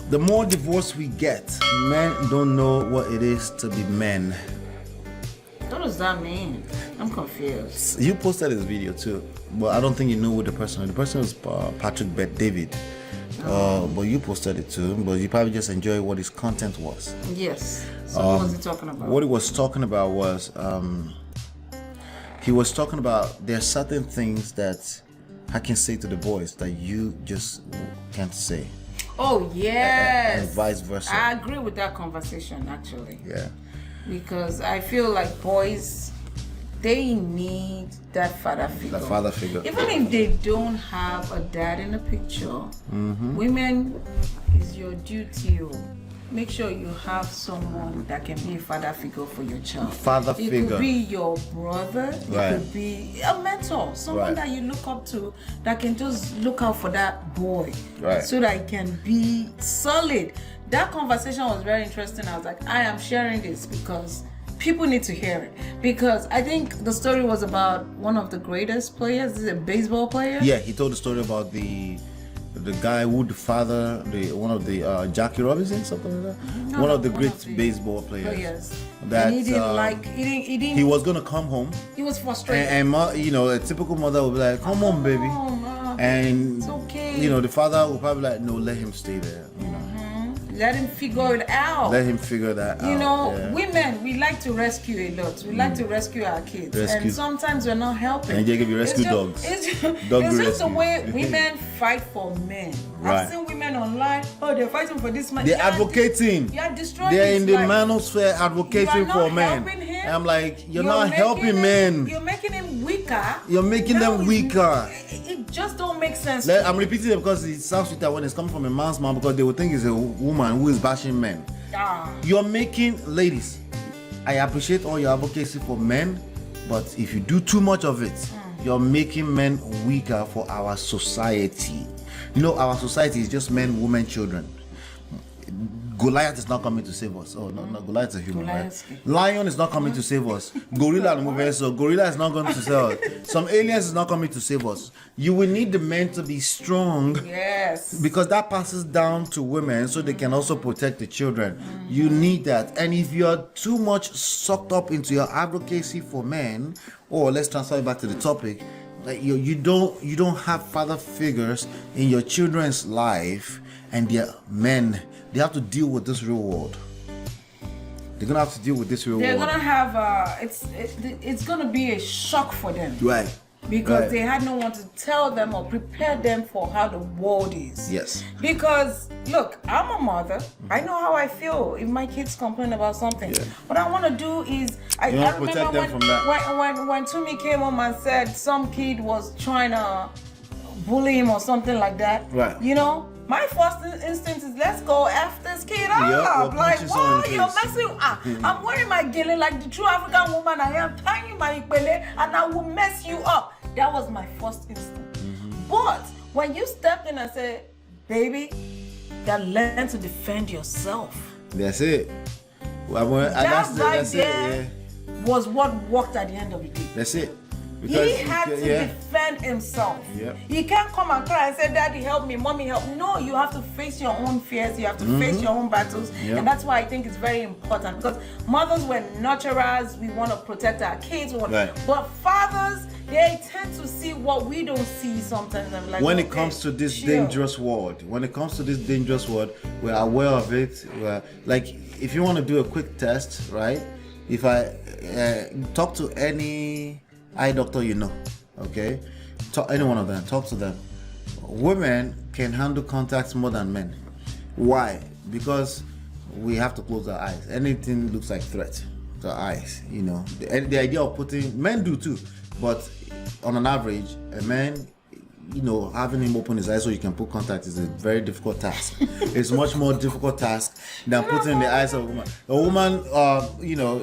The more divorce we get, men don't know what it is to be men. What does that mean? I'm confused. You posted this video too, but I don't think you know who the person is. The person was Patrick Bet David. But you posted it too, but you probably just enjoy what his content was. Yes. So what was he talking about? What he was talking about was he was talking about there are certain things that I can say to the boys that you just can't say. Oh yes. And vice versa. I agree with that conversation actually. Yeah. Because I feel like boys, they need that father figure. That father figure. Even if they don't have a dad in the picture, women, is your duty. Make sure you have someone that can be a father figure for your child. Father It figure. could be your brother. Right. It could be a mentor, someone Right. that you look up to that can just look out for that boy, Right. so that it can be solid. That conversation was very interesting. I was like, I am sharing this because people need to hear it. Because I think the story was about one of the greatest players. Is it a baseball player? Yeah, he told the story about the guy who the father, one of the Jackie Robinson, something like that. No, one of the one great of the baseball players. And he didn't He was gonna come home, he was frustrated. and a typical mother would be like, "Come on, baby," and it's okay. the father would probably like, "No, let him stay there." Let him figure it out. Let him figure that out. Yeah. Women, we like to rescue a lot. We like to rescue our kids. Rescue. And sometimes we're not helping. And they give you rescue dogs. Dog It's just the rescue. way women fight for men. Right. I've seen women online, they're fighting for this man. They're advocating. You're destroying They're his in the life. manosphere advocating You are for not men. helping him. And I'm like, you're You're not helping making men. You're making him weaker. You're making them weaker. It just don't make sense. I'm repeating it because it sounds sweeter when it's coming from a man's mouth, because they would think it's a woman who is bashing men. You're making, ladies, I appreciate all your advocacy for men, but if you do too much of it, you're making men weaker for our society. Our society is just men, women, children. Goliath is not coming to save us. Oh, no, Goliath is a human, right? Lion is not coming to save us. Gorilla and moving, so gorilla is not going to save us. Some aliens is not coming to save us. You will need the men to be strong. Yes. Because that passes down to women so they can also protect the children. You need that. And if you're too much sucked up into your advocacy for men, or let's transfer it back to the topic, like you don't have father figures in your children's life, and they're men. They have to deal with this real world. They're gonna have to deal with this real world. They're gonna have it's gonna be a shock for them. Right. Because they had no one to tell them or prepare them for how the world is. Yes. Because look, I'm a mother. I know how I feel if my kids complain about something. Yeah. What I want to do is I protect remember them from that. when Tumi came home and said some kid was trying to bully him or something like that. Right. My first instinct is let's go F this kid up. We'll Like, punch someone in the you're face. messing. I'm wearing my gele like the true African woman I am, tying my ipele, and I will mess you up. That was my first instinct. But when you stepped in and said, baby, you gotta learn to defend yourself. That's it. That right that's there it. was what worked at the end of the day. That's it. He had to defend himself. Yep. He can't come and cry and say, Daddy, help me, Mommy, help me. No, you have to face your own fears. You have to face your own battles. Yep. And that's why I think it's very important. Because mothers were nurturers. We want to protect our kids. Right. But fathers, they tend to see what we don't see sometimes. I'm like, when it comes to this dangerous world, we're aware of it. We're, like, if you want to do a quick test, right? If I talk to any eye doctor, okay? Any one of them, talk to them. Women can handle contacts more than men. Why? Because we have to close our eyes. Anything looks like threat to our eyes, The idea of men do too, but on an average, a man, having him open his eyes so you can put contact is a very difficult task. It's much more difficult task than putting in the eyes of a woman. A woman,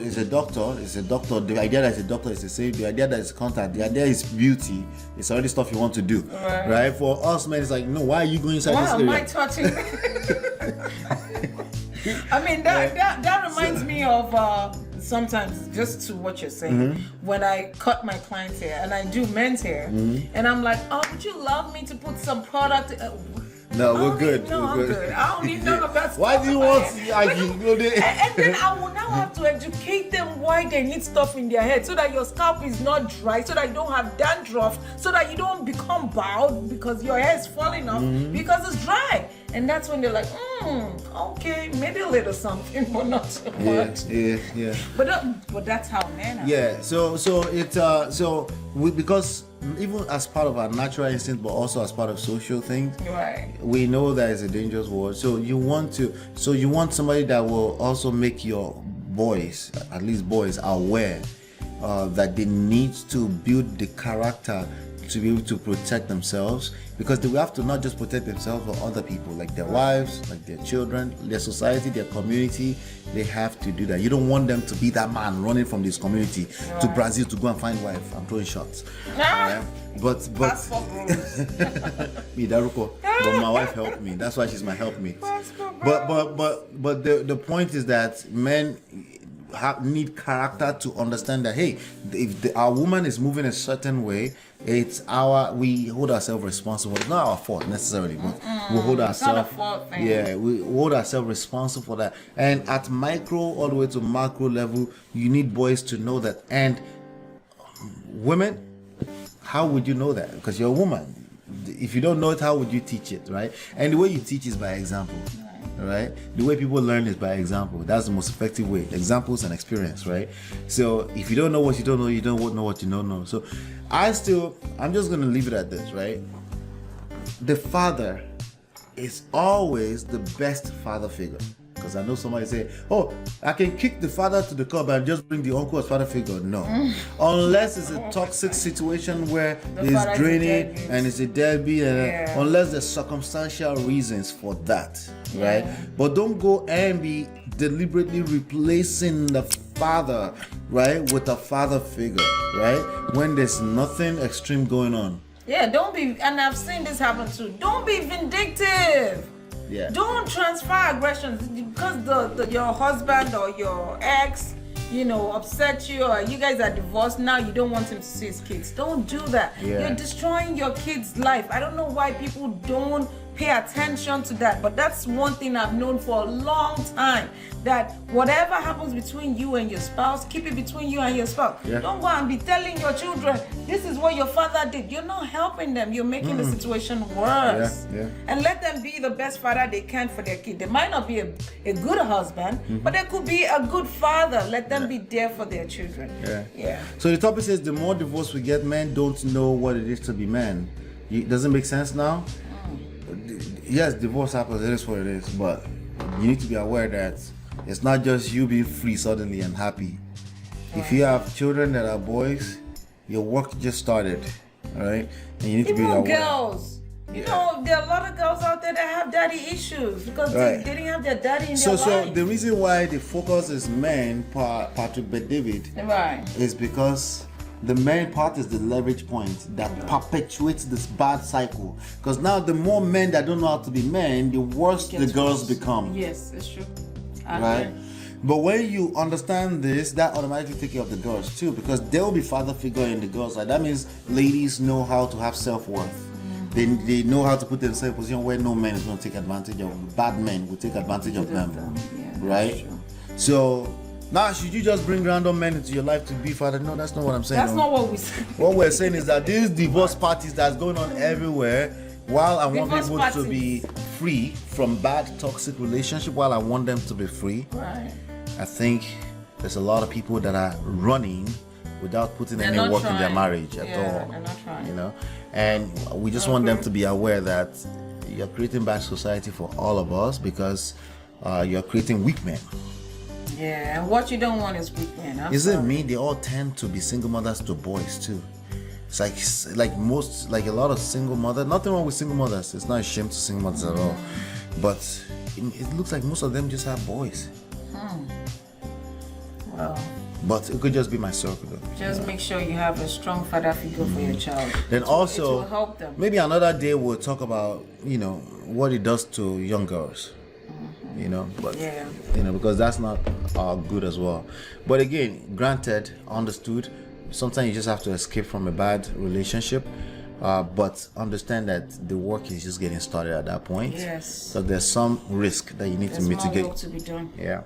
is a doctor. It's a doctor. The idea that it's a doctor is the same. The idea that it's contact. The idea is beauty. It's already stuff you want to do, right? For us men, it's like, no. Why are you going inside this area? Why am I touching? I mean, that reminds me of. Sometimes, just to what you're saying, when I cut my clients' hair and I do men's hair, and I'm like, oh, would you love me to put some product? No, we're good. No, we're I'm good. I don't need none of that stuff. Why do you want? And then I will now have to educate them why they need stuff in their head so that your scalp is not dry, so that you don't have dandruff, so that you don't become bald because your hair is falling off because it's dry. And that's when they're like, okay, maybe a little something, but not so much. Yeah. But that's how men are. Yeah. So because even as part of our natural instinct, but also as part of social things, Right. we know that it's a dangerous world. So you want somebody that will also make your boys, at least boys, aware that they need to build the character to be able to protect themselves, because they will have to not just protect themselves but other people, like their wives, like their children, their society, their community. They have to do that. You don't want them to be that man running from this community to Brazil to go and find wife. I'm throwing shots. But me Daruko, but my wife helped me. That's why she's my helpmate. But the point is that men need character to understand that, hey, if our woman is moving a certain way, we hold ourselves responsible. It's not our fault necessarily, but we hold ourselves. It's not a fault thing. Yeah, we hold ourselves responsible for that. And at micro all the way to macro level, you need boys to know that. And women, how would you know that? Because you're a woman. If you don't know it, how would you teach it, right? And the way you teach is by example. Right? The way people learn is by example. That's the most effective way. Examples and experience, right? So if you don't know what you don't know, you don't know what you don't know. So I'm just going to leave it at this, right? The father is always the best father figure. Because I know somebody say, oh, I can kick the father to the curb and just bring the uncle as father figure. No. Unless it's a toxic situation where it's draining and it's a deadbeat, and unless there's circumstantial reasons for that, right? But don't go and be deliberately replacing the father, right, with a father figure, right? When there's nothing extreme going on. Yeah, don't be, and I've seen this happen too. Don't be vindictive. Yeah. Don't transfer aggressions because your husband or your ex, upset you, or you guys are divorced now. You don't want him to see his kids. Don't do that. Yeah. You're destroying your kid's life. I don't know why people don't pay attention to that, but that's one thing I've known for a long time, that whatever happens between you and your spouse, keep it between you and your spouse. Yeah. Don't go and be telling your children, this is what your father did. You're not helping them. You're making the situation worse. Yeah. And let them be the best father they can for their kid. They might not be a good husband, but they could be a good father. Let them be there for their children. Yeah. So the topic says the more divorce we get, men don't know what it is to be men. Does it make sense now? Yes, divorce happens, it is what it is, but you need to be aware that it's not just you being free suddenly and happy. If you have children that are boys, your work just started, all right? And you need to be aware. Girls. There are a lot of girls out there that have daddy issues because they didn't have their daddy in their life. So the reason why the focus is men, Patrick Bet-David, is because the main part is the leverage point that perpetuates this bad cycle. Because now the more men that don't know how to be men, the worse the girls become. Yes, it's true. Right? But when you understand this, that automatically takes care of the girls too, because there will be father figure in the girls. Like that means ladies know how to have self-worth. They know how to put themselves in a position where no man is going to take advantage of. Bad men will take advantage of them. Right? So now, should you just bring random men into your life to be father? No, that's not what I'm saying. That's not what we say. What we're saying is that these divorce parties that's going on everywhere, while I want people to be free from bad, toxic relationship, while I want them to be free, I think there's a lot of people that are running without putting any work in their marriage at all. They're not trying. And we just want them to be aware that you're creating bad society for all of us because you're creating weak men. Yeah, and what you don't want is weak men. Isn't me? They all tend to be single mothers to boys too. It's like a lot of single mothers. Nothing wrong with single mothers. It's not a shame to single mothers at all. But it looks like most of them just have boys. Well, but it could just be my circle though. Just make sure you have a strong father figure for your child. Then also, it will help them. Maybe another day we'll talk about what it does to young girls. But because that's not good as well. But again, granted, understood, sometimes you just have to escape from a bad relationship. but understand that the work is just getting started at that point. Yes. So there's some risk that you need There's to more mitigate. work to be done. Yeah.